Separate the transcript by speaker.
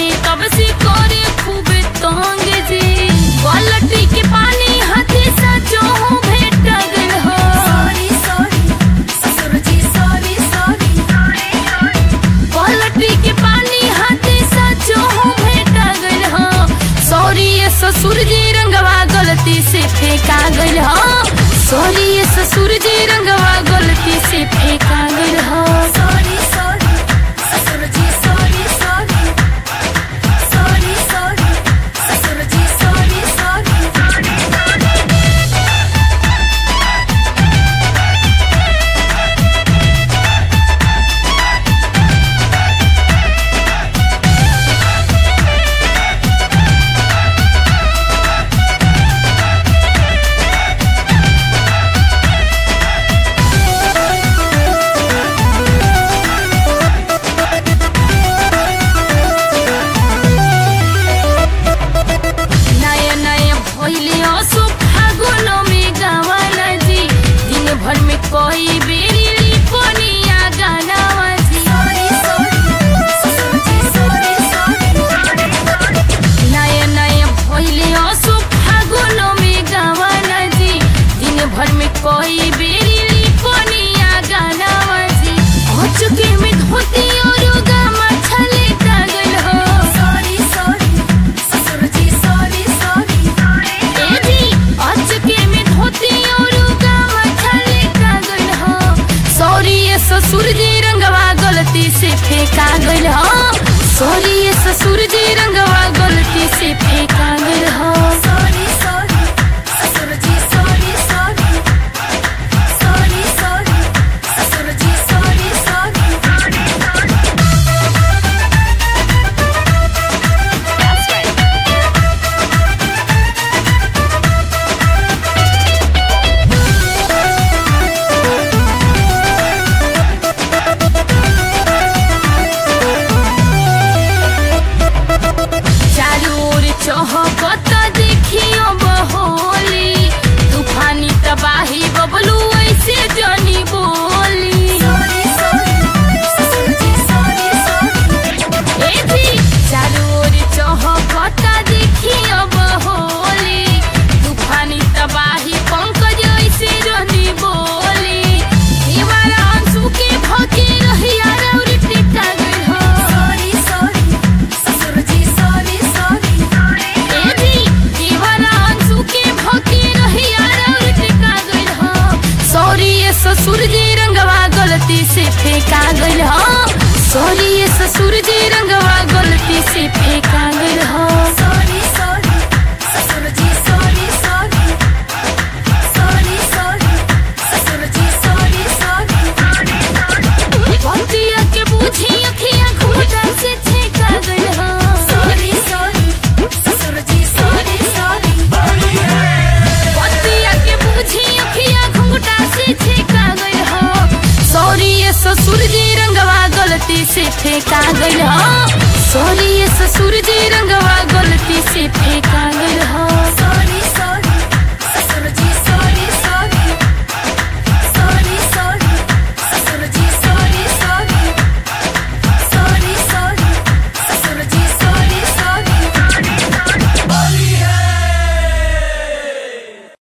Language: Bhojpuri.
Speaker 1: बानी तब से करे खूब तंग जी। बाल्टी के पानी हाथे सचो भेट गल हो।
Speaker 2: सॉरी सॉरी ससुर जी सॉरी सॉरी।
Speaker 1: बाल्टी के पानी हाथे सचो भेट गल हो। सॉरी ससुर जी रंगवा गलती से फेंका गल हो। सॉरी ससुर जी रंगवा गलती से फेंका गल हो।
Speaker 2: सॉरी सॉरी ससुर जी सॉरी सॉरी। सॉरी सॉरी ससुर जी सॉरी सॉरी।
Speaker 1: नया नया भइले असो फागुन में गावाला जी। दिन भर में कोई बेरी लिपनिया गानावा जी।
Speaker 2: सॉरी सॉरी ससुर जी सॉरी सॉरी।
Speaker 1: नया नया भइले असो फागुन में गावाला जी। दिन भर में कोई बेरी लिपनिया गानावा जी। अचके में धोती और गामा छले कागल हो।
Speaker 2: सॉरी सॉरी ससुर जी सॉरी सॉरी।
Speaker 1: ए जी अचके में धोती और गामा छले कागल हो। सॉरी ससुर जी रंगवा गलती से फेंका गल हो। सॉरी ससुर जी रंगवा गलती से फेंका गल हो।
Speaker 2: सॉरी सॉरी ससुर जी सॉरी सॉरी। सॉरी सॉरी ससुर जी सॉरी सॉरी।
Speaker 1: चारू ओर चहकत देखियो बहोली। तूफानी तबाही बबलू ऐसे जनी बोली।
Speaker 2: सॉरी सॉरी ससुर जी सॉरी सॉरी।
Speaker 1: ए जी चारू ओर चहकत देखियो बहोली। तूफानी तबाही पंकज ऐसे जनी बोली। दीवारा अंशु के भके रहिया और टिका गई हो।
Speaker 2: सॉरी सॉरी ससुर जी सॉरी सॉरी।
Speaker 1: ए जी दीवारा अंशु के भके रहिया और टिका गई हो। सॉरी ससुर जी रंगवा गलती से फेंका गई हो। सॉरी ससुर जी रंगवा गलती से फेंका गई हो।
Speaker 2: सॉरी सॉरी ससुर जी सॉरी सॉरी। सॉरी सॉरी ससुर जी सॉरी सॉरी।
Speaker 1: बतिया के बूझी अखियां घूटा से छेका गई हो।
Speaker 2: सॉरी सॉरी ससुर जी सॉरी सॉरी।
Speaker 1: बतिया के बूझी अखियां घूटा से छेका गई हो। सॉरी ससुर जी रंगवा गलती से फेंका गई हो। सॉरी ससुर जी रंगवा गलती से फेंका